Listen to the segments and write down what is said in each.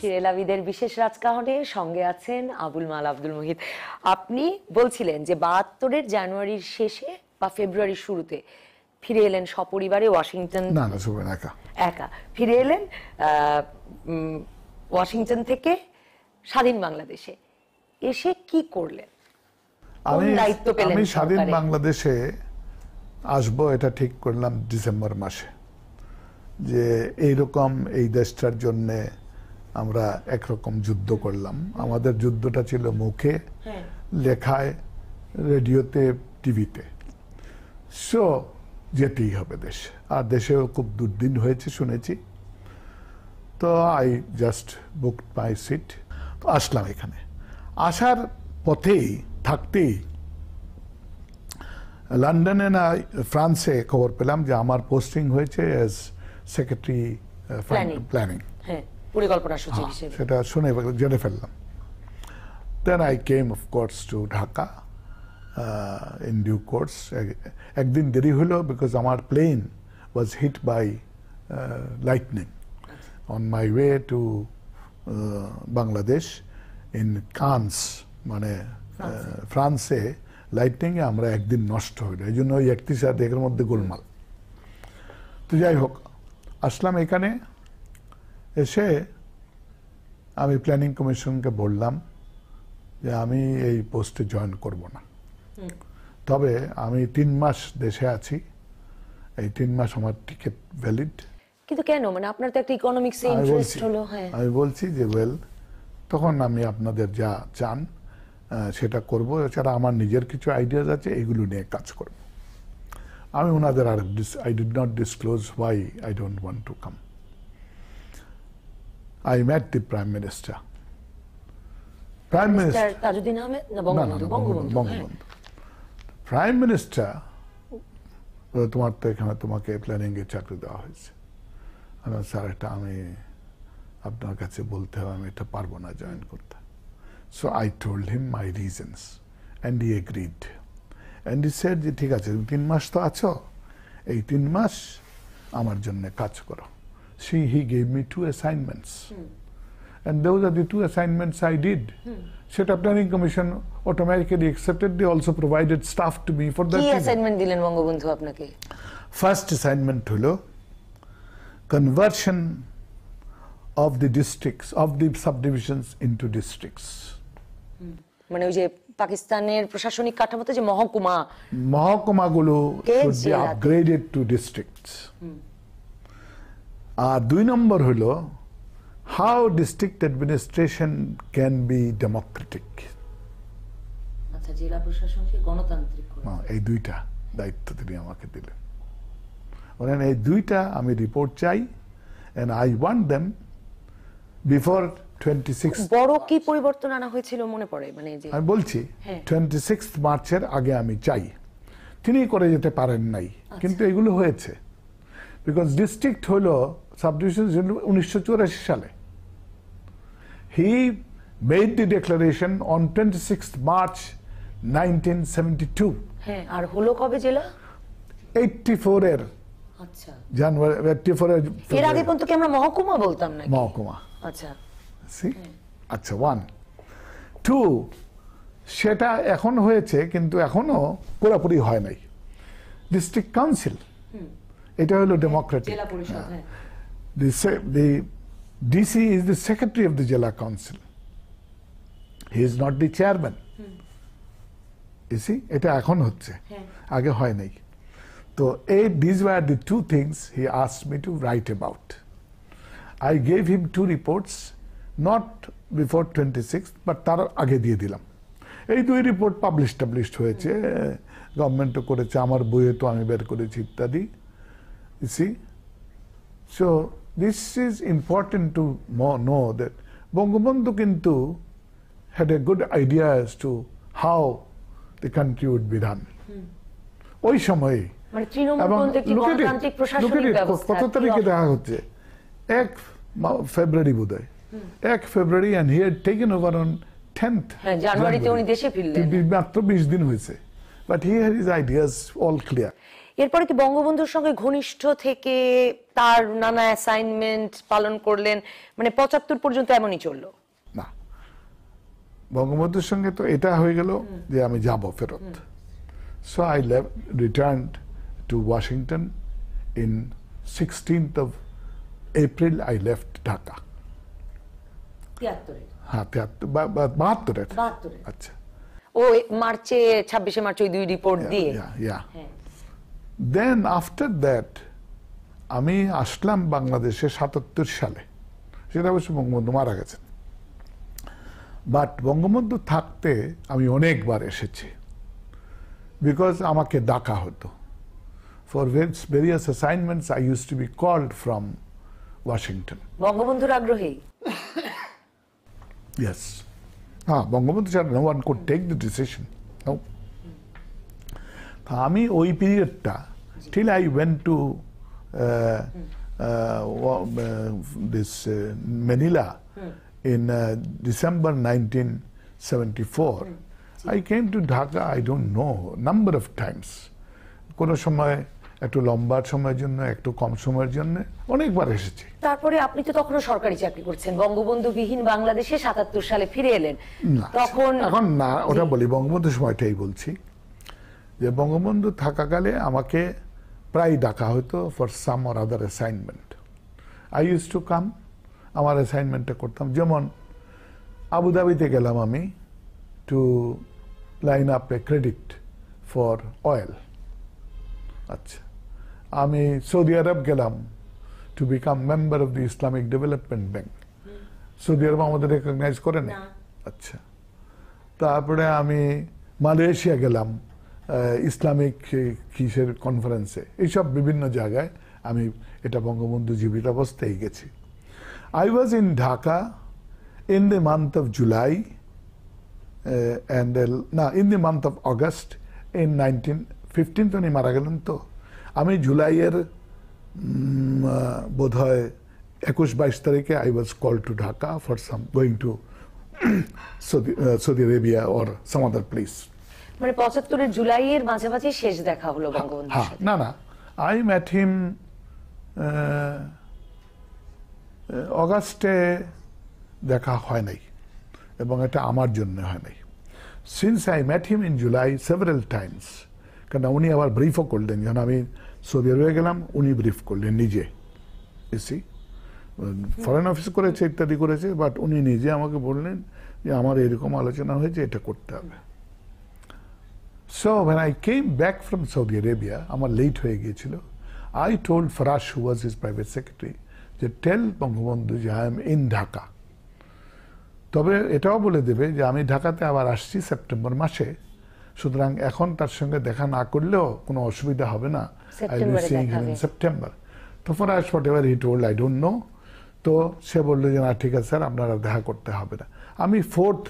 ফিরে লাভিদের বিশেষ রাজকাহনে সঙ্গে আছেন আবুল মাল আব্দুল মুহিত। আপনি বলছিলেন যে ৭২-এর জানুয়ারির শেষে বা ফেব্রুয়ারির শুরুতে ফিরে এলেন সপরিবারে ওয়াশিংটন। না একা ফিরে এলেন ওয়াশিংটন থেকে স্বাধীন বাংলাদেশে এসে কি করলেন? আমি স্বাধীন বাংলাদেশে আসবো এটা ঠিক করলাম ডিসেম্বর মাসে, যে এইরকম এই দেশটার জন্যে আমরা একরকম যুদ্ধ করলাম। আমাদের যুদ্ধটা ছিল মুখে, লেখায়, রেডিওতে, টিভিতে। সো যেতেই হবে দেশে, আর দেশেও খুব দুর্দিন হয়েছে শুনেছি। তো I just booked my seat, তো আসলাম এখানে। আসার পথেই থাকতেই লন্ডনে না ফ্রান্সে খবর পেলাম যে আমার পোস্টিং হয়েছে অ্যাজ সেক্রেটারি প্ল্যানিং, পরিকল্পনা সচিব হিসেবে। সেটা শুনে জেনে ফেললাম। Then I came of course to Dhaka in due course. একদিন দেরি হলো বিকজ আমার plane was hit by lightning on my way to Bangladesh in Cannes, মানে ফ্রান্সে লাইটনিং এ আমরা একদিন নষ্ট হইল। এই জন্য ওই ৩১ মধ্যে গোলমাল। তো যাই হোক, আসলাম এখানে। এসে আমি প্ল্যানিং কমিশনকে বললাম যে আমি এই পোস্টে জয়েন করব না, তবে আমি ৩ মাস দেশে আছি, এই ৩ মাস আমার টিকিট ভ্যালিড। কিন্তু কেন, মানে আপনার তো একটা ইকোনমিক্সে ইন্টারেস্ট হলো। আমি বলছি যে ওয়েল, তখন আমি আপনাদের যা চান সেটা করব, এছাড়া আমার নিজের কিছু আইডিয়াস আছে, এগুলো নিয়ে কাজ করব। আমি ওনাদের আর I did not disclose why I don't want to come. I met the Prime Minister. Tajuddin Ahmed না বঙ্গবন্ধু? প্রাইম মিনিস্টার, তোমার তো এখানে তোমাকে প্ল্যানিং এ চাকরি দেওয়া হয়েছে। আমি স্যার, এটা আমি আপনার কাছে বলতে হবে, আমি এটা পারবো না জয়েন করতে। So I told him my reasons and he agreed and he said যে ঠিক আছে, তুমি ৩ মাস তো আছো, এই 3 মাস আমার জন্য কাজ করো। He gave me 2 assignments. And those are the 2 assignments I did. সেটা planning commission automatically accepted. They also provided staff to me for that. কি অ্যাসাইনমেন্ট দিলেন বঙ্গবন্ধু আপনাকে? ফার্স্ট অ্যাসাইনমেন্ট হলো conversion of the districts, of the subdivisions into districts. মানে ওই যে পাকিস্তানের প্রশাসনিক কাঠামোতে যে মহকুমাগুলো should be upgraded to districts. আর ২ নম্বর হলো how district administration can be Democratic. আচ্ছা, জেলা প্রশাসনকে গণতান্ত্রিক করা। এই 2টা দায়িত্ব তিনি আমাকে দিলেন। বলেন এই 2টা আমি রিপোর্ট চাই, and I want them before 26। বড় কি পরিবর্তন আনা হয়েছিল মনে পড়ে? মানে যে আমি বলছি 26 মার্চের আগে আমি চাই। তিনি করে যেতে পারেন নাই, কিন্তু এগুলো হয়েছে। বিকজ ডিস্ট্রিক্ট হলো সাবডিভিশন 1984 সালে। He made the declaration on 26 March 1972। হ্যাঁ, আর হলো কবে জেলা? 84 এর আচ্ছা জানুয়ারি 84 এর আগে পর্যন্ত কি আমরা মহকুমা বলতাম নাকি? মহকুমা। আচ্ছা আচ্ছা 1 2 সেটা এখন হয়েছে, কিন্তু এখনো পুরোপুরি হয় নাই। ডিস্ট্রিক্ট কাউন্সিল, এটা হলো Democratic. The DC is the secretary of the Jela Council. He is not the chairman. You see, এটা এখন হচ্ছে, আগে হয় নাই। তো these were the 2 things he asked me to write about. I gave him 2 reports, not before 26th, but তার আগে দিয়ে দিলাম। এই 2 রিপোর্ট পাবলিশড হয়েছে, গভর্নমেন্টও করেছে, আমার বইয়ে তো আমি বের করেছি ইত্যাদি। You see, so this is important to know that Bangabandhu kintu had a good idea as to how the country would be run. ওই সময়ে মানে তৃণমূল একটি গণতান্ত্রিক প্রশাসনিক ব্যবস্থা। কত তারিখে দেখা হচ্ছে? 1 ফেব্রুয়ারি বোধহয়, 1 ফেব্রুয়ারি, and he had taken over on 10th জানুয়ারিতে উনি দেশে ফিরলেন। মাত্র 20 দিন হয়েছে, but he had his ideas all clear. এরপরে কি বঙ্গবন্ধুর সঙ্গে ঘনিষ্ঠ থেকে তার নানা অ্যাসাইনমেন্ট পালন করলেন, মানে ৭৫ পর্যন্ত এমনই চললো? না, বঙ্গবন্ধুর সঙ্গে তো এটা হয়ে গেল যে আমি যাব ফেরত। So I returned to Washington in 16th of April. I left Dhaka. ৭৩-এ? হ্যাঁ, ৭২-এর। আচ্ছা, ও মার্চে ২৬শে মার্চ ওই ২ রিপোর্ট দিয়ে। দেন আফটার দ্যাট আমি আসলাম বাংলাদেশে ৭৭ সালে। সেটা অবশ্য বঙ্গবন্ধু মারা গেছেন, বাট বঙ্গবন্ধু থাকতে আমি অনেকবার এসেছি, বিকজ আমাকে ডাকা হতো for various assignments. I use to be called from Washington. বঙ্গবন্ধুর আগ্রহে? Yes. বঙ্গবন্ধু ছাড়া no one could take the decision. No. আমি ওই পিরিয়ডটা till I went to this Manila in December 1974. I came to Dhaka, I don't know, number of times. কোনো সময় একটু লম্বা সময়ের জন্য, একটু কম সময়ের জন্য, অনেকবার এসেছি। তারপরে আপনি তো তখনও সরকারি চাকরি করছেন, বঙ্গবন্ধু বিহীন বাংলাদেশে ৭৭ সালে ফিরে এলেন। তখন এখন না, ওটা বলি বঙ্গবন্ধুর সময়টাই বলছি, যে বঙ্গবন্ধু থাকাকালে আমাকে প্রায় ডাকা হতো for some or other assignment. I use to come, আমার অ্যাসাইনমেন্টটা করতাম। যেমন আবুধাবিতে গেলাম আমি to line up a credit for oil. আচ্ছা, আমি সৌদি আরব গেলাম to become member of the Islamic Development Bank. সৌদি আরব আমাদের রেকগনাইজ করে না। আচ্ছা, তারপরে আমি মালয়েশিয়া গেলাম ইসলামিক কিসের কনফারেন্সে। এইসব বিভিন্ন জায়গায় আমি এটা বঙ্গবন্ধু জীবিত অবস্থায় গেছি। I was in Dhaka in the month of July in the month of August in 1915। উনি মারা গেলেন তো আমি জুলাইয়ের বোধ হয় ২১-২২ তারিখে I was call to Dhaka for some going to Saudi Arabia or some other place. মানে ৭৫-এর জুলাইয়ের মাঝামাঝি শেষ দেখা হলো বঙ্গবন্ধুর সাথে? না, আই ম্যাট হিম অগাস্টে দেখা হয় নাই, এবং এটা আমার জন্য হয় নাই। Since I mat him in July several Times, কারণ উনি আবার ব্রিফও করলেন। যখন আমি সৌদি আরবে গেলাম উনি ব্রিফ করলেন নিজে। এসি ফরেন অফিস করেছে, ইত্যাদি করেছে, বাট উনি নিজে আমাকে বললেন যে আমার এরকম আলোচনা হয়েছে, এটা করতে হবে। So when I came back from Saudi Arabia, আমার লেট হয়ে গিয়েছিল। I told Farash, who was his private secretary, যে টেল বঙ্গবন্ধু যে আই এম ইন ঢাকা। তবে এটাও বলে দেবে যে আমি ঢাকাতে আবার আসছি সেপ্টেম্বর মাসে, সুতরাং এখন তার সঙ্গে দেখা না করলেও কোনো অসুবিধা হবে না। I will be seeing him in September. তো Farash, whatever he told, I don't know. তো সে বললো যে না, ঠিক আছে স্যার, আপনারা দেখা করতে হবে না। আমি 4th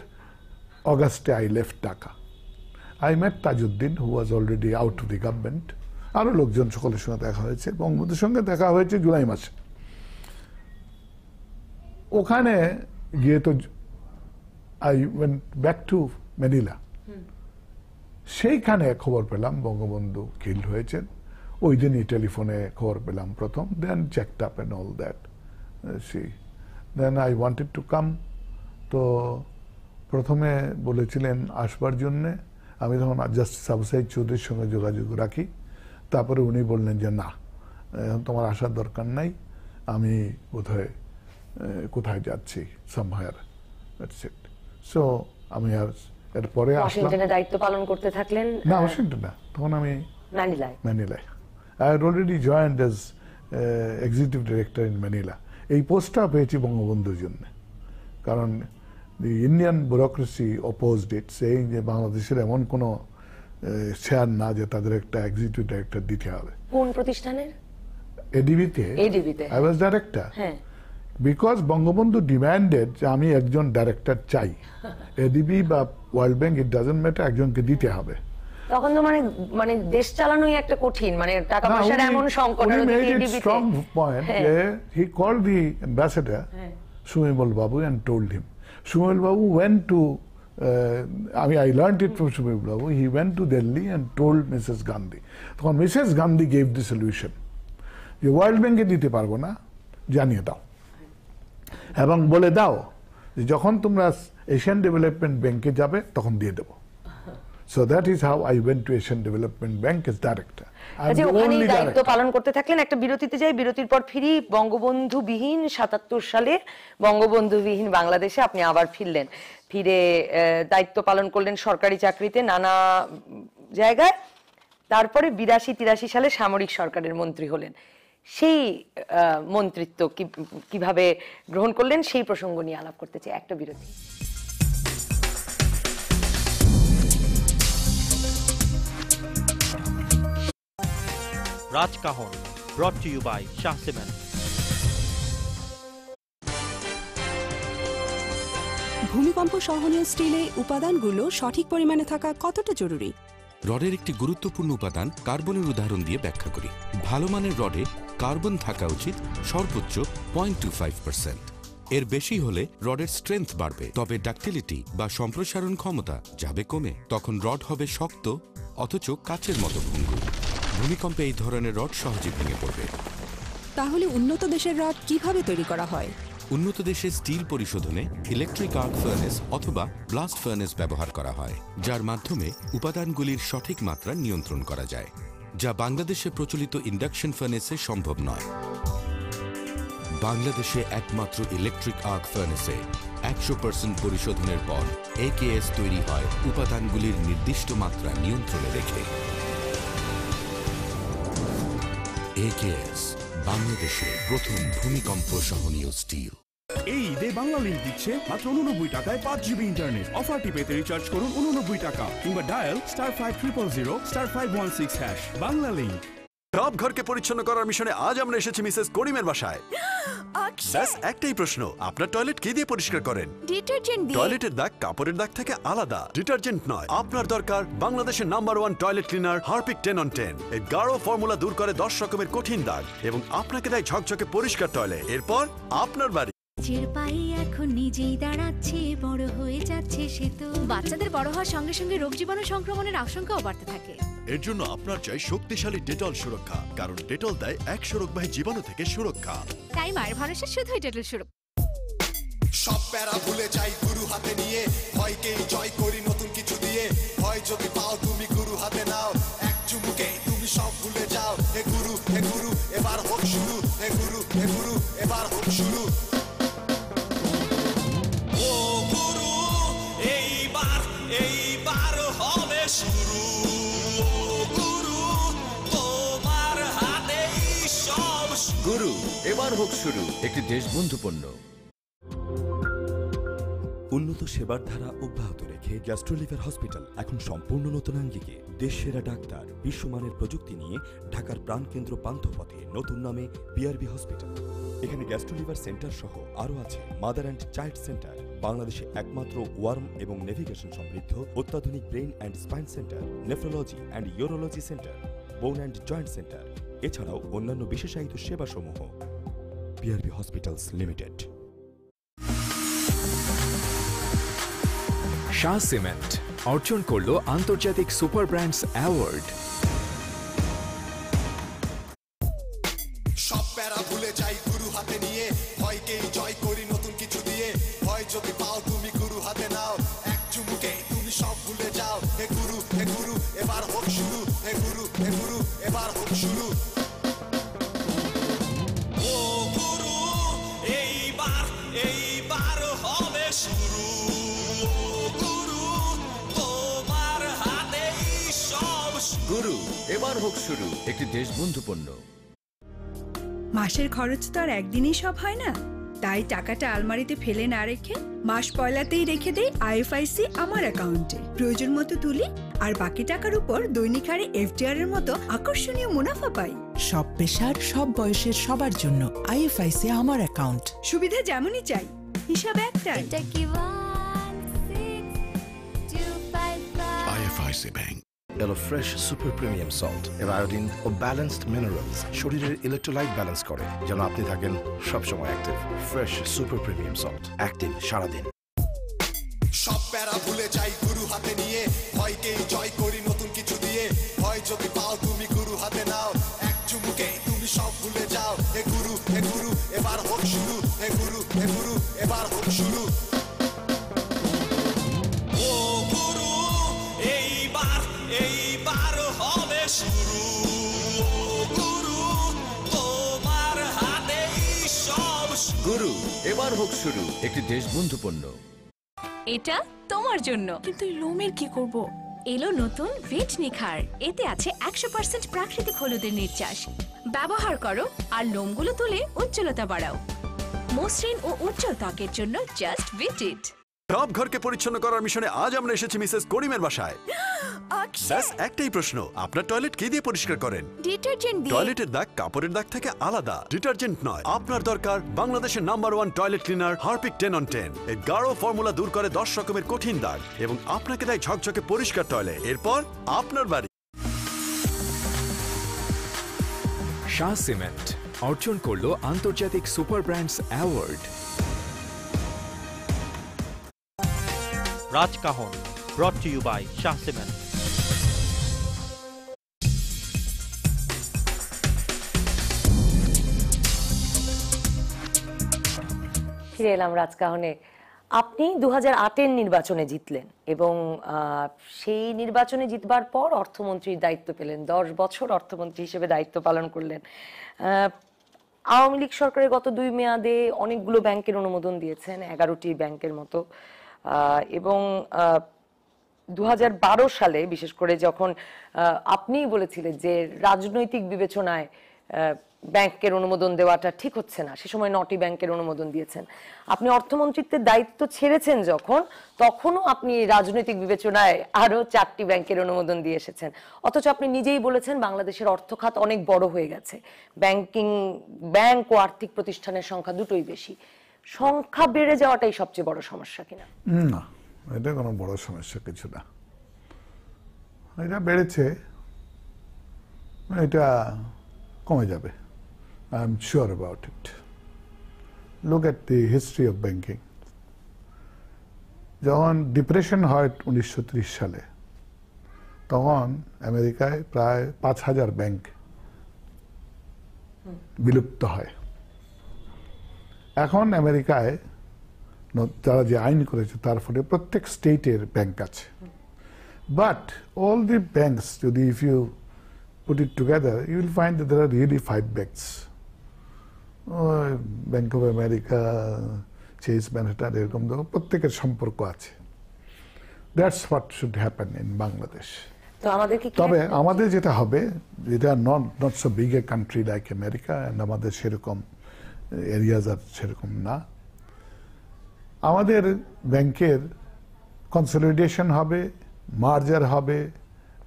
অগাস্টে I left Dhaka. I met Tajuddin, who was already out of the government. আরো লোকজন, সকলের সঙ্গে দেখা হয়েছে। বঙ্গবন্ধুর সঙ্গে দেখা হয়েছে জুলাই মাসে। ওখানে গিয়ে তো I went back to Manila. সেইখানে খবর পেলাম বঙ্গবন্ধু কিল্ড হয়েছেন। ওই দিনই টেলিফোনে খবর পেলাম প্রথম। Then checked up and all that. Then I wanted to come. তো প্রথমে বলেছিলেন আসবার জন্যে। আমি তখন জাস্টিস আবু সাইদ চৌধুরীর সঙ্গে যোগাযোগ রাখি। তারপরে উনি বললেন যে না, এখন তোমার আসার দরকার নাই, আমি বোধহয় কোথায় যাচ্ছি, সামহায়ার। That's it. সো আমি আর এরপরে ওয়াশিংটনে দায়িত্ব পালন করতে থাকলেন? না, ওয়াশিংটন না, তখন আমি ম্যানিলায়। I had already joined as executive director in Manila. এই পোস্টটা পেয়েছি বঙ্গবন্ধুর জন্য, কারণ the Indian bureaucracy opposed it, saying যে বাংলাদেশের এমন কোনো শেয়ার না যে তাদের একটা এক্সিকিউটিভ ডিরেক্টর দিতে হবে। কোন প্রতিষ্ঠানের? এডিবিতে। I was director. Because Bangabandhu demanded যে আমি একজন ডাইরেক্টর চাই। এডিবি বা World Bank, it doesn't matter, একজনকে দিতে হবে। তখন তো মানে দেশ চালানোই একটা কঠিন, মানে টাকা পয়সার এমন সংকট। উনি মেড ইট স্ট্রং পয়েন্ট যে he called the ambassador সুমিমল Babu and told him. সুমিমল বাবু went to I learned it from Subir Babu. He went to Delhi and told Mrs. Gandhi. তখন Mrs. Gandhi gave the solution. যে world ব্যাংকে দিতে পারবো না, জানিয়ে দাও এবং বলে দাও যে যখন তোমরা এশিয়ান ডেভেলপমেন্ট ব্যাংকে যাবে তখন দিয়ে দেবো। So that is how I went to Asian Development Bank as director. I'm আচ্ছা, the ওখানেই only দায়িত্ব director. পালন করতে থাকলেন। একটা বিরতিতে যাই, বিরতির পর ফিরি। বঙ্গবন্ধুবিহীন 77 সালে বঙ্গবন্ধুবিহীন বাংলাদেশে আপনি আবার ফিরলেন, ফিরে দায়িত্ব পালন করলেন সরকারি চাকরিতে নানা জায়গায়। তারপরে 82-83 সালে সামরিক সরকারের মন্ত্রী হলেন। সেই মন্ত্রিত্ব কিভাবে গ্রহণ করলেন সেই প্রসঙ্গ নিয়ে আলাপ করতে চাই। একটা বিরতি। রাজকাহন brought to you by Shah cement. ভূমিকম্প সহনীয় স্টিলে উপাদানগুলো সঠিক পরিমাণে থাকা কতটা জরুরি? রডের একটি গুরুত্বপূর্ণ উপাদান কার্বনের উদাহরণ দিয়ে ব্যাখ্যা করি। ভালো মানের রডে কার্বন থাকা উচিত সর্বোচ্চ 0.25%। এর বেশি হলে রডের স্ট্রেংথ বাড়বে, তবে ডাক্টিলিটি বা সম্প্রসারণ ক্ষমতা যাবে কমে। তখন রড হবে শক্ত অথচ কাচের মতো ভঙ্গুর। ভূমিকম্পে এই ধরনের রড সহজে ভেঙে পড়বে। তাহলে উন্নত দেশের রড কিভাবে তৈরি করা হয়? উন্নত দেশে স্টিল পরিশোধনে ইলেকট্রিক আর্ক ফার্নেস অথবা ব্লাস্ট ফার্নেস ব্যবহার করা হয়, যার মাধ্যমে উপাদানগুলির সঠিক মাত্রা নিয়ন্ত্রণ করা যায়, যা বাংলাদেশে প্রচলিত ইন্ডাকশন ফার্নেসে সম্ভব নয়। বাংলাদেশে একমাত্র ইলেকট্রিক আর্ক ফার্নেসে 100% পরিশোধনের পর AKS তৈরি হয় উপাদানগুলির নির্দিষ্ট মাত্রা নিয়ন্ত্রণে রেখে। AKS বাংলাদেশে প্রথম ভূমিকম্প সহনীয় স্টিল। এই ঈদে বাংলা লিংক দিচ্ছে মাত্র 89 টাকায় 5 জিবি ইন্টারনেট। অফারটি পেতে রিচার্জ করুন 89 টাকা কিংবা ডায়াল *5000*516#। বাংলা লিংক। সব ঘরকে পরিচ্ছন্ন করার মিশনে আজ আমরা এসেছি মিসেস করিমের বাসায়। ব্যাস একটাই প্রশ্ন, আপনার টয়লেট কি দিয়ে পরিষ্কার করেন? ডিটারজেন্ট দিয়ে। টয়লেটের দাগ কাপড়ের দাগ থেকে আলাদা, ডিটারজেন্ট নয়। আপনার দরকার বাংলাদেশের number 1 toilet cleaner Harpic 10on10। এই গাঢ় ফর্মুলা দূর করে 10 রকমের কঠিন দাগ এবং আপনাকে দেয় ঝকঝকে পরিষ্কার টয়লেট। এরপর আপনার বাড়ি নিজের পায়ে এখন নিজেই দাঁড়াচ্ছে, বড় হয়ে যাচ্ছে সে তো। বাচ্চাদের বড় হওয়ার সঙ্গে সঙ্গে রোগ জীবাণু সংক্রমণের আশঙ্কাও বাড়তে থাকে। এর জন্য আপনার চাই শক্তিশালী ডেটল সুরক্ষা, কারণ ডেটল দেয় 100 রোগবাহী জীবাণু থেকে সুরক্ষা। তাই মায়ের ভরসা শুধুই ডেটল সুরক্ষা। সব প্যারা ভুলে যাই গুরু হাতে নিয়ে, ভয়কে জয় করি নতুন কিছু দিয়ে। ভয় যদি পাও তুমি গুরু হাতে নাও, এক চুমুকে তুমি সব ভুলে যাও। হে গুরু এবার হোক শুরু। হে গুরু এবার হোক শুরু। ও গুরু এইবার হবে শুরু। গুরু তোমার হাতেই সব। গুরু এবার হোক শুরু, একটি দেশবন্ধু পণ্য। উন্নত সেবার ধারা অব্যাহত রেখে গ্যাস্ট্রোলিভার হসপিটাল এখন সম্পূর্ণ নতুন আঙ্গিকে। দেশসেরা ডাক্তার, বিশ্বমানের প্রযুক্তি নিয়ে ঢাকার প্রাণকেন্দ্র পান্থপথে নতুন নামে বিআরবি হসপিটাল। এখানে গ্যাস্ট্রোলিভার সেন্টার সহ আরও আছে মাদার অ্যান্ড চাইল্ড সেন্টার, বাংলাদেশে একমাত্র ওয়ার্ম এবং নেভিগেশন সমৃদ্ধ অত্যাধুনিক brain and spine centre, nephrology and urology centre, bone and joint centre, এছাড়াও অন্যান্য বিশেষায়িত সেবাসমূহ। BRB hospitals limited. Shah cement অর্জন করলো আন্তর্জাতিক সুপার ব্র্যান্ডস অ্যাওয়ার্ড। সব প্যারা ভুলে যাই গুরু হাতে নিয়ে, ভয়কে জয় করি নতুন কিছু দিয়ে। ভয় যদি পাও তুমি গুরু হাতে নাও, এক চুমুকে তুমি সব ভুলে যাও। হে গুরু এবার হোক শুরু। হে গুরু এবার হোক শুরু। ও গুরু এইবার হবে শুরু। গুরু তোমার হাতেই সব। গুরু এবার হোক শুরু, একটি দেশবন্ধু পণ্য। মাসের খরচ তো আর একদিনই সব হয় না, তাই টাকাটা আলমারিতে ফেলে না রেখে মাস পয়লাতেই রেখে দেই আইএফআইসি আমার অ্যাকাউন্টে। প্রয়োজন মতো তুলি আর বাকি টাকার উপর দৈনিক হারে এফডিআর এর মতো আকর্ষণীয় মুনাফা পাই। সব পেশার সব বয়সের সবার জন্য আইএফআইসি আমার অ্যাকাউন্ট। সুবিধা যেমনই চাই, হিসাব একটাই। IFIC Bank. এলো ফ্রেশ সুপার প্রিমিয়াম সল্ট এর আয়োডিন ও ব্যালেন্সড মিনারেলস শরীরের ইলেকট্রোলাইট ব্যালেন্স করে, যেন আপনি থাকেন সবসময় active. Fresh super premium salt, active সারাদিন। সব প্যারা ভুলে যাই গুরু হাতে নিয়ে ভয়কেই জয় করি নতুন কিছু দিয়ে ভয় যদি পাও তুমি গুরু হাতে নাও এক চুমুকে তুমি সব ভুলে যাও হে গুরু এবার হোক শুরু হে গুরু এবার হোক শুরু ও গুরু এইবার হবে শুরু ও গুরু তোমার হাতেই সব গুরু এবার হোক শুরু একটি দেশবন্ধু পণ্য। এটা তোমার জন্য। কিন্তু লোমের কি করব? এলো নতুন ভেজ নিখার। এতে আছে 100% প্রাকৃতিক হলুদের নির্যাস। ব্যবহার করো আর লোমগুলো তুলে উজ্জ্বলতা বাড়াও। মসৃণ ও উজ্জ্বল ত্বকের জন্য জাস্ট ভিট ইট। সব ঘরকে পরিচ্ছন্ন করার মিশনে আজ আমরা এসেছি মিসেস করিমের বাসায়। ব্যাস একটাই প্রশ্ন, আপনার টয়লেট কি দিয়ে পরিষ্কার করেন? ডিটারজেন্ট দিয়ে। টয়লেটের দাগ কাপড়ের দাগ থেকে আলাদা, ডিটারজেন্ট নয়। আপনার দরকার বাংলাদেশের নাম্বার 1 টয়লেট ক্লিনার হারপিক 10 এর গাঢ় ফর্মুলা দূর করে 10 রকমের কঠিন দাগ এবং আপনাকে দেয় ঝকঝকে পরিষ্কার টয়লেট। এরপর আপনার বাড়ি। শাহ সিমেন্ট অর্জন করলো আন্তর্জাতিক super brands award. Rajkahon brought to you by Shah Cement. ফিরে এলাম রাজকাহনে। আপনি 2008-এর নির্বাচনে জিতলেন এবং সেই নির্বাচনে জিতবার পর অর্থমন্ত্রীর দায়িত্ব পেলেন। 10 বছর অর্থমন্ত্রী হিসেবে দায়িত্ব পালন করলেন। আওয়ামী লীগ সরকারের গত 2 মেয়াদে অনেকগুলো ব্যাংকের অনুমোদন দিয়েছেন, 11টি ব্যাংকের মতো। এবং 2012 সালে বিশেষ করে যখন আপনিই বলেছিলেন যে রাজনৈতিক বিবেচনায় ব্যাংকের অনুমোদন দেওয়াটা ঠিক হচ্ছে না, সে সময় 9টি ব্যাংকের অনুমোদন দিয়েছেন। আপনি অর্থমন্ত্রীত্বের দায়িত্ব ছেড়েছেন যখন, তখনও আপনি রাজনৈতিক বিবেচনায় আরো 4টি ব্যাংকের অনুমোদন দিয়ে এসেছেন। অথচ আপনি নিজেই বলেছেন বাংলাদেশের অর্থখাত অনেক বড় হয়ে গেছে, ব্যাংক ও আর্থিক প্রতিষ্ঠানের সংখ্যা দুটোই বেশি। সংখ্যা বেড়ে যাওয়াটাই সবচেয়ে বড় সমস্যা কিনা? না, এটা কোনো বড় সমস্যা কিছু না। এটা বেড়েছে, এটা কমে যাবে। I am sure about it. Look at the history of banking. যখন ডিপ্রেশন হয় 1930 সালে, তখন আমেরিকায় প্রায় 5000 ব্যাংক বিলুপ্ত হয়। এখন আমেরিকায় যারা যে আইন করেছে তার ফলে প্রত্যেক স্টেটের ব্যাংক আছে। বাট অল দি ব্যাংকস, যদি if you put it together, you will find that there are really 5 banks. Bank of America, Chase Manhattan, এরকম প্রত্যেকের সম্পর্ক আছে। That's what should happen in Bangladesh. তো আমাদেরকে তবে আমাদের যেটা হবে, যেটা not so big a country like America, and আমাদের সেরকম এরিয়াজ আর সেরকম না, আমাদের ব্যাংকের কনসলিডেশন হবে, মার্জার হবে,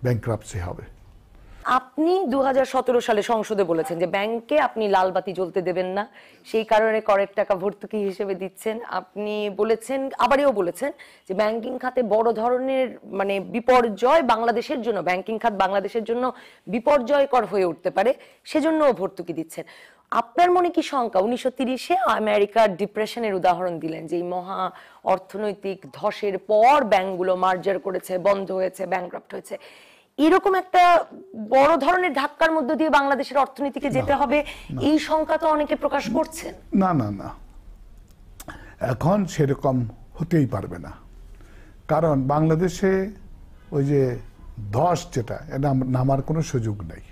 ব্যাংক্রাপসি হবে। আপনি 2017 সালে সংসদে বলেছেন যে ব্যাংকে আপনি লাল বাতি জ্বলতে দেবেন না, সেই কারণে করের টাকা ভর্তুকি হিসেবে দিচ্ছেন। আপনি বলেছেন, আবারও বলেছেন যে ব্যাংকিং খাতে বড় ধরনের বিপর্যয় বাংলাদেশের জন্য, ব্যাংকিং খাত বাংলাদেশের জন্য বিপর্যয়কর হয়ে উঠতে পারে, সেজন্য ভর্তুকি দিচ্ছেন। আপনার মনে কি শঙ্কা? 1930-এ আমেরিকার ডিপ্রেশনের উদাহরণ দিলেন যে এই মহা অর্থনৈতিক ধসের পর ব্যাংকগুলো মার্জার করেছে, বন্ধ হয়েছে, ব্যাংক্রাপ্ট হয়েছে। এরকম একটা বড় ধরনের ধাক্কার মধ্য দিয়ে বাংলাদেশের অর্থনীতিকে যেতে হবে, এই শঙ্কা তো অনেকে প্রকাশ করছেন। না না না, এখন সেরকম হতেই পারবে না। কারণ বাংলাদেশে ওই যে ধস, যেটা এটা নামার কোনো সুযোগ নেই।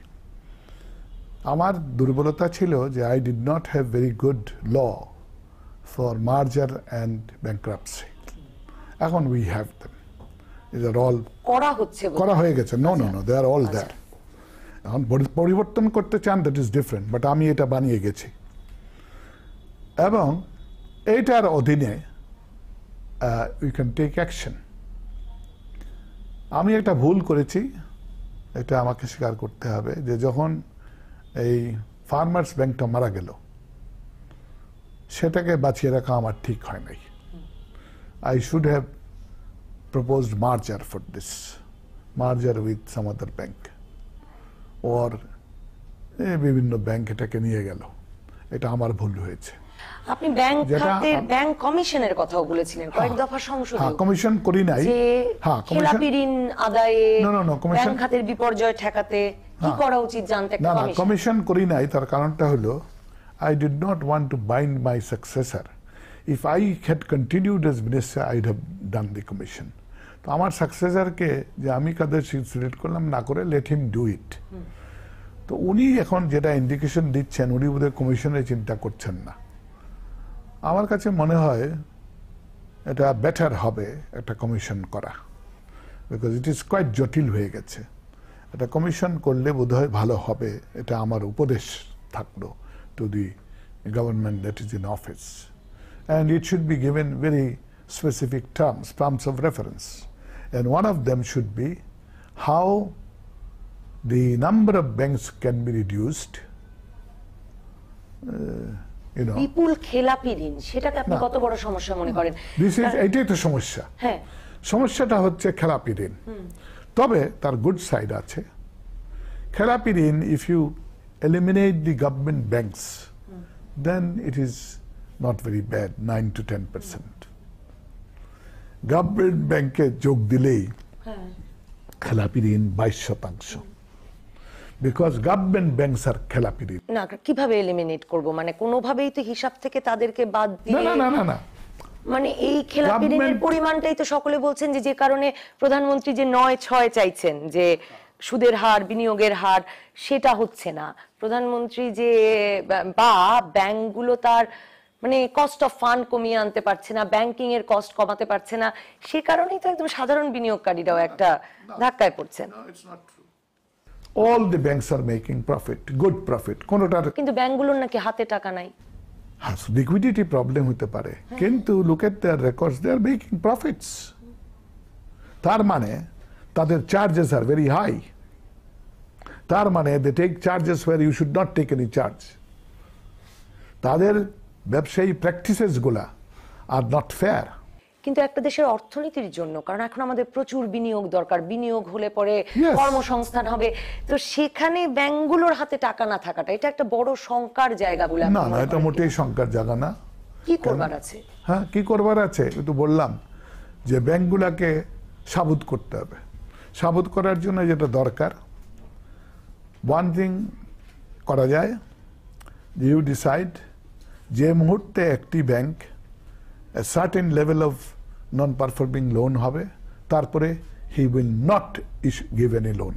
আমার দুর্বলতা ছিল যে I did not have very good law for merger and bankruptcy. এখন উই হ্যাভ দেম, করা হয়ে গেছে। No no no, they are all there. এখন পরিবর্তন করতে চান, দ্যাট ইজ ডিফারেন্ট, বাট আমি এটা বানিয়ে গেছি। এবং এইটার অধীনে উই ক্যান টেক অ্যাকশন। আমি একটা ভুল করেছি, এটা আমাকে স্বীকার করতে হবে, যে যখন এই ফার্মার্স ব্যাংকটা মারা গেল, সেটাকে বাঁচিয়ে রাখা আমার ঠিক হয় নাই। I should have proposed merger for this, merger with some other bank, or বিভিন্ন ব্যাংক এটাকে নিয়ে গেল। এটা আমার ভুল হয়েছে। আপনি ব্যাংক যেটা- খাতের ব্যাংক কমিশনের কথাও বলেছিলেন কয়েক দফা সংসদে। হ্যাঁ, কমিশন করি নাই। যে হ্যাঁ, খেলাপি ঋণ আদায়ে কমিশন- ব্যাংক খাতের বিপর্যয় ঠেকাতে কি করা উচিত জানতে একটা না না কমিশন। কমিশন করি নাই, তার কারণটা হলো I did not want to bind my successor. If I had continued as minister, I'd have done the commission. তো আমার সাকসেসরকে যে আমি কাদের সিলেক্ট করলাম না করে লেট হিম ডু ইট। তো উনি এখন যেটা ইন্ডিকেশন দিচ্ছেন উনি বোধহয় কমিশনের চিন্তা করছেন না। আমার কাছে মনে হয় এটা বেটার হবে একটা কমিশন করা, বিকজ ইট ইজ কোয়াইট জটিল হয়ে গেছে। একটা কমিশন করলে বোধহয় ভালো হবে, এটা আমার উপদেশ থাকলো to the government that is in office, and it should be given very specific terms of reference, and one of them should be how the number of banks can be reduced, you know. বিপুল খেলাপি ঋণ সেটাকে আপনি কত বড় সমস্যা মনে করেন? এইটাই তো সমস্যা। হ্যাঁ, সমস্যাটা হচ্ছে খেলাপি ঋণ। তবে তার গুড সাইড আছে। খেলাপি ঋণ, if you eliminate the government banks, then it is not very bad, 9 to 10%. Government ব্যাংকে যোগ দিলেই খেলাপি ঋণ 22%, বিকজ গভর্নমেন্ট ব্যাংকস আর খেলাপি ঋণ। না কিভাবে এলিমিনেট করব, মানে কোনোভাবেই তো হিসাব থেকে তাদেরকে বাদ দিয়ে না না না না মানে এই খেলাপি ঋণের পরিমাণটাই তো সকলে বলছেন যে কারণে প্রধানমন্ত্রী যে 9-6 চাইছেন যে সুদের হার বিনিয়োগের হার সেটা হচ্ছে না। প্রধানমন্ত্রী যে বা ব্যাংকগুলো তার মানে কস্ট অফ ফান্ড কমিয়ে আনতে পারছে না, ব্যাংকিং এর কস্ট কমাতে পারছে না, সে কারণেই তো একদম সাধারণ বিনিয়োগকারীরাও একটা ধাক্কায় পড়ছেন। All the banks are making profit, good profit. কোনোটার কিন্তু ব্যাংকগুলোর নাকি হাতে টাকা নাই। লিকুইডিটি প্রবলেম হতে পারে, কিন্তু look at their records, they are making profits. তার মানে তাদের চার্জেস আর ভেরি হাই। তার মানে they take charges where you should not take any charge. তাদের ব্যবসায়ী প্র্যাকটিসেস গুলা আর নট ফেয়ার। কিন্তু একটা দেশের অর্থনীতির জন্য, কারণ এখন আমাদের প্রচুর বিনিয়োগ দরকার, বিনিয়োগ হলে পরে কর্মসংস্থান হবে, তো সেখানে ব্যাংকগুলোর হাতে টাকা না থাকাটা এটা একটা বড় শঙ্কার জায়গা বলে না না, এটা মোটেই শঙ্কার জায়গা না। কি করবার আছে? হ্যাঁ, কি করবার আছে একটু বললাম যে ব্যাংকগুলাকে সাবুত করতে হবে। সাবুত করার জন্য যেটা দরকার, ওয়ান থিং করা যায়, ইউ ডিসাইড যে মুহূর্তে একটি bank a certain level of non-performing loan হবে, তারপরে he will not give any loan.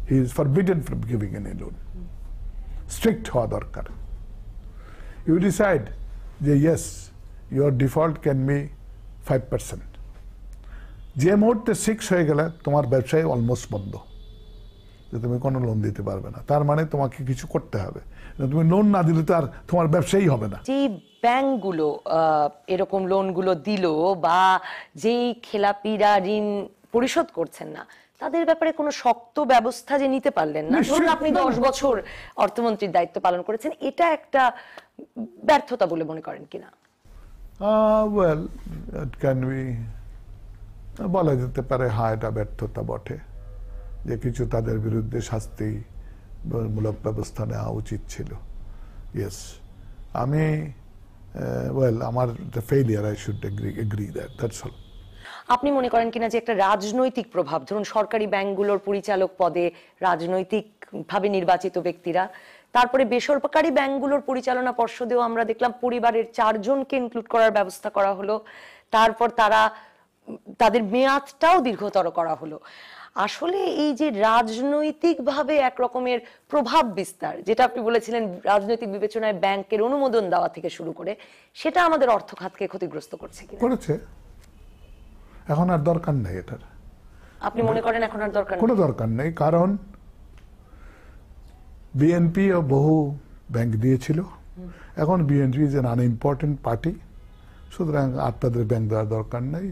He is forbidden from giving any loan. Strict হওয়া দরকার। You decide যে yes, your default can be 5%. যে মুহূর্তে 6 হয়ে গেলে তোমার ব্যবসায় অলমোস্ট বন্ধ, যে তুমি কোনো লোন দিতে পারবে না। তার মানে তোমাকে কিছু করতে হবে, তুমি লোন না দিলে তো আর তোমার ব্যবসায়ী হবে না। যে ব্যাংকগুলো এরকম লোনগুলো দিল বা যেই খেলাপিরা ঋণ পরিশোধ করছেন না, তাদের ব্যাপারে কোনো শক্ত ব্যবস্থা যে নিতে পারলেন না। ধরুন আপনি 10 বছর অর্থমন্ত্রীর দায়িত্ব পালন করেছেন, এটা একটা ব্যর্থতা বলে মনে করেন কিনা? ওয়েল, ইট ক্যান বি, বলা যেতে পারে হ্যাঁ এটা ব্যর্থতা বটে, যে কিছু তাদের বিরুদ্ধে শাস্তিমূলক ব্যবস্থা নেওয়া উচিত ছিল। ইয়েস, আমি ওয়েল আমার failure, I should agri that, that's all. আপনি মনে করেন কিনা যে একটা রাজনৈতিক প্রভাব, ধরুন সরকারি ব্যাংকগুলোর পরিচালক পদে রাজনৈতিক ভাবে নির্বাচিত ব্যক্তিরা, তারপরে বেসরকারি ব্যাংকগুলোর পরিচালনা পর্ষদেও আমরা দেখলাম পরিবারের 4 জনকে ইনক্লুড করার ব্যবস্থা করা হলো, তারপর তাদের মেয়াদটাও দীর্ঘতর করা হলো। আসলে এই যে রাজনৈতিকভাবে এক রকমের প্রভাব বিস্তার, যেটা আপনি বলেছিলেন রাজনৈতিক বিবেচনায় ব্যাংকের অনুমোদন দেওয়া থেকে শুরু করে, সেটা আমাদের অর্থ খাতকে ক্ষতিগ্রস্ত করছে কিনা? করেছে, এখন আর দরকার নেই এটার। আপনি মনে করেন এখন আর দরকার নেই? কোনো দরকার নেই, কারণ বিএনপি ও বহু ব্যাংক দিয়েছিল, এখন BNP is an unimportant party, সুতরাং আর তাদের ব্যাংক দেওয়ার দরকার নেই।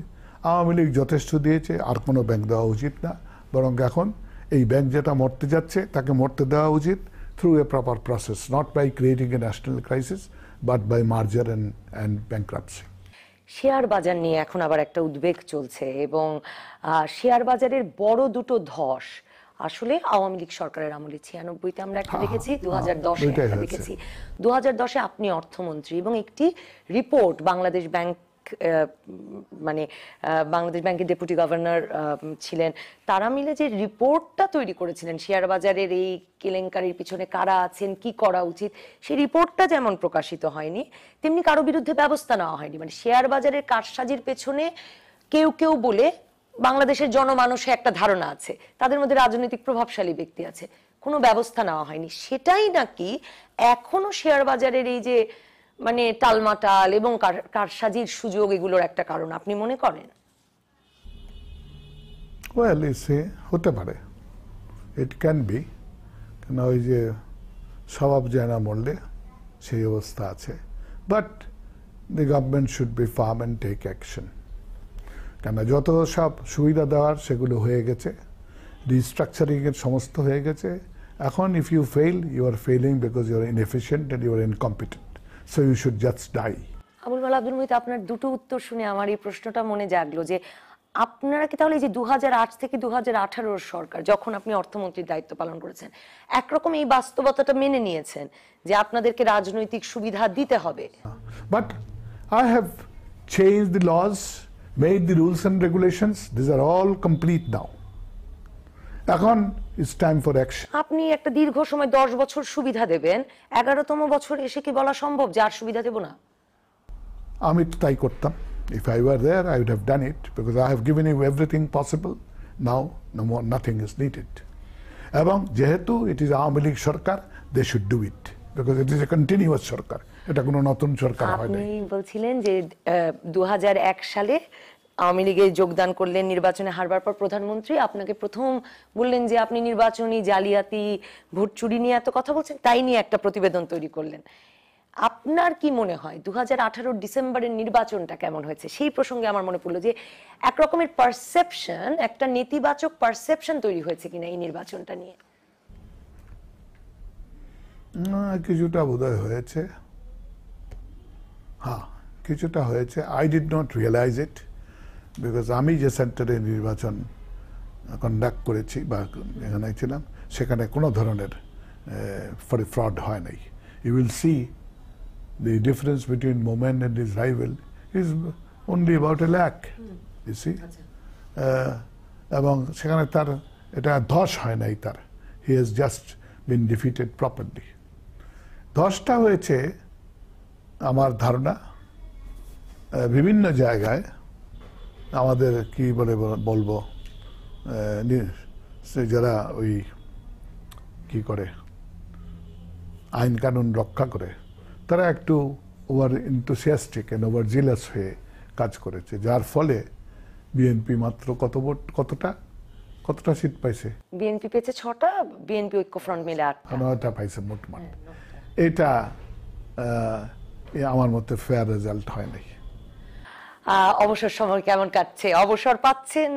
আওয়ামী লীগ যথেষ্ট দিয়েছে, আর কোনো ব্যাংক দেওয়া উচিত না, বরং এখন এই ব্যাংক যেটা মরতে যাচ্ছে তাকে মরতে দেওয়া উচিত through a proper process, not by creating a national crisis but by merger and bankruptcy. Share বাজার নিয়ে এখন আবার একটা উদ্বেগ চলছে এবং শেয়ার বাজারের বড় দুটো ধস আসলে আওয়ামী লীগ সরকারের আমলে 96-তে আমরা একটা দেখেছি, 2010-এ ওইটাই একটা হয়েছে। দেখেছি। 2010-এ আপনি অর্থমন্ত্রী এবং একটি রিপোর্ট বাংলাদেশ ব্যাংক মানে বাংলাদেশ ব্যাংকের ডেপুটি গভর্নর ছিলেন, তারা মিলে যে রিপোর্টটা তৈরি করেছিলেন শেয়ার বাজারের এই কেলেঙ্কারির পিছনে কারা আছেন, কি করা উচিত, সেই রিপোর্টটা যেমন প্রকাশিত হয়নি, তেমনি কারো বিরুদ্ধে ব্যবস্থা নেওয়া হয়নি। মানে শেয়ার বাজারের কারসাজির পেছনে কেউ কেউ বলে বাংলাদেশের জনমানসে একটা ধারণা আছে, তাদের মধ্যে রাজনৈতিক প্রভাবশালী ব্যক্তি আছে, কোনো ব্যবস্থা নেওয়া হয়নি। সেটাই নাকি এখনো শেয়ার বাজারের এই যে মানে টালমাটাল এবং কারসাজির সুযোগ এগুলোর একটা কারণ আপনি মনে করেন? ওয়েল সে হতে পারে, ইট ক্যান বি, কেন ওই যে স্বভাব যায় না মরলে সেই অবস্থা আছে। But the government should be firm and take action. কেন যত সব সুবিধা দেওয়ার সেগুলো হয়ে গেছে, রিস্ট্রাকচারিংয়ের সমস্ত হয়ে গেছে। এখন if you fail, you are failing because you are inefficient and you are incompetent, so you should just die. Abul Mal Abdul Muhith, আপনার দুটো উত্তর শুনে আমার এই প্রশ্নটা মনে জাগলো যে আপনারা কি তাহলে এই যে 2008 থেকে 2018 সরকার, যখন আপনি অর্থমন্ত্রীর দায়িত্ব পালন করেছেন, একরকম এই বাস্তবতাটা মেনে নিয়েছেন যে আপনাদেরকে রাজনৈতিক সুবিধা দিতে হবে? But I have changed the laws, made the rules and regulations. These are all complete now. এখন it's time for action. আপনি একটা দীর্ঘ সময় 10 বছর সুবিধা দেবেন, 11তম বছর এসে কি বলা সম্ভব যে আর সুবিধা দেব না? আমি তো তাই করতাম। If I were there, I would have done it because I have given you everything possible. Now, no more, nothing is needed. এবং যেহেতু it is Awami League Sarkar, they should do it because it is a continuous সরকার। এটা কোনো নতুন সরকার হয় না। আপনি বলছিলেন যে 2001 সালে আওয়ামী লীগে যোগদান করলেন, নির্বাচনে হারবার পর প্রধানমন্ত্রী আপনাকে প্রথম বললেন যে আপনি নির্বাচনী জালিয়াতি, ভোট চুরি নিয়ে এত কথা বলছেন, তাই নিয়ে একটা প্রতিবেদন তৈরি করলেন। আপনার কি মনে হয় 2018 ডিসেম্বরের নির্বাচনটা কেমন হয়েছে? সেই প্রসঙ্গে আমার মনে পড়লো যে একরকমের পারসেপশন, একটা নেতিবাচক পারসেপশন তৈরি হয়েছে কিনা এই নির্বাচনটা নিয়ে? কিছুটা বোধহয় হয়েছে, হ্যাঁ কিছুটা হয়েছে। I did not realise it because আমি যে সেন্টারে নির্বাচন কন্ডাক্ট করেছি বা এখানে ছিলাম, সেখানে কোনো ধরনের ফ্রড হয় নাই। You will see the difference between Momen and his rival is only about 1 lakh, you see. এবং সেখানে তার এটা ধস হয় নাই, তার he has just been defeated properly. ধসটা হয়েছে আমার ধারণা বিভিন্ন জায়গায় আমাদের কি বলবো যারা ওই কি করে আইন কানুন রক্ষা করে, তারা একটু over enthusiastic and over zealous হয়ে কাজ করেছে, যার ফলে বিএনপি মাত্র কতটা সিট পাইছে? বিএনপি পেয়েছে 6টা, বিএনপি ঐক্যফ্রন্ট মিলে 9টা পাইছে মোটমাট। এটা আমার মতে ফেয়ার রেজাল্ট হয় নাই। অবসর সময় কেমন কাটছে? অবসর পাচ্ছেন?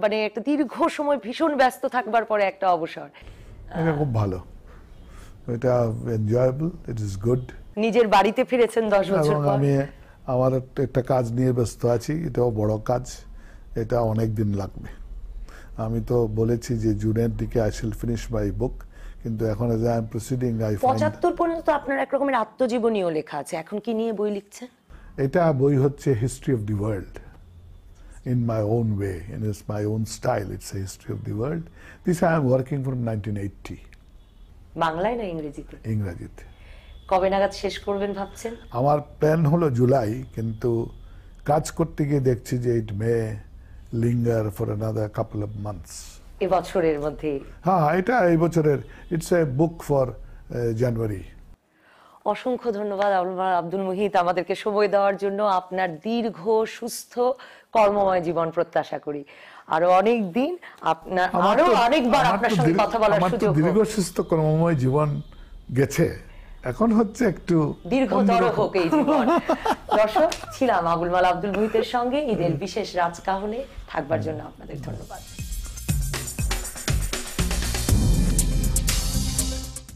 মানে একটা দীর্ঘ সময় ভীষণ ব্যস্ত থাকবার পরে একটা অবসর, এটা খুব ভালো, এটা এনজয়েবল, ইট ইজ গুড। নিজের বাড়িতে ফিরেছেন 10 বছর পর। আমি আমার একটা কাজ নিয়ে ব্যস্ত আছি, এটাও বড় কাজ, এটা অনেক দিন লাগবে। আমি তো বলেছি যে জুনের দিকে আই শ্যাল ফিনিশ মাই বুক, কিন্তু এখন as I am proceeding I find 75 পর্যন্ত আপনার এক রকমের আত্মজীবনীও লেখা আছে, এখন কি নিয়ে বই লিখছেন? এটা বই হচ্ছে history of the world in my own way, in my own style. It's a history of the world. This I am working from 1980. বাংলায় না ইংরেজিতে? ইংরেজিতে। কবে নাগাদ শেষ করবেন ভাবছেন? আমার প্ল্যান হলো জুলাই, কিন্তু কাজ করতে গিয়ে দেখছি যে it may linger for another couple of months. এই বছরের মধ্যে? হ্যাঁ, এটা এই বছরের, ইটস এ বুক ফর জানুয়ারি। অসংখ্য ধন্যবাদ আব্দুল মুহিত আমাদেরকে সময় দেওয়ার জন্য। আপনার দীর্ঘ সুস্থ কর্মময় জীবন প্রত্যাশা করি, আরো অনেক দিন আপনার, আরো অনেকবার আপনার সঙ্গে কথা বলার সুযোগ হোক। দীর্ঘ সুস্থ কর্মময় জীবন গেছে, এখন হচ্ছে একটু দীর্ঘতর হোক এই জীবন। দর্শক, ছিলাম আবুল মাল আব্দুল মুহিতের সঙ্গে ঈদের বিশেষ রাজকাহনে। থাকবার জন্য আপনাদের ধন্যবাদ।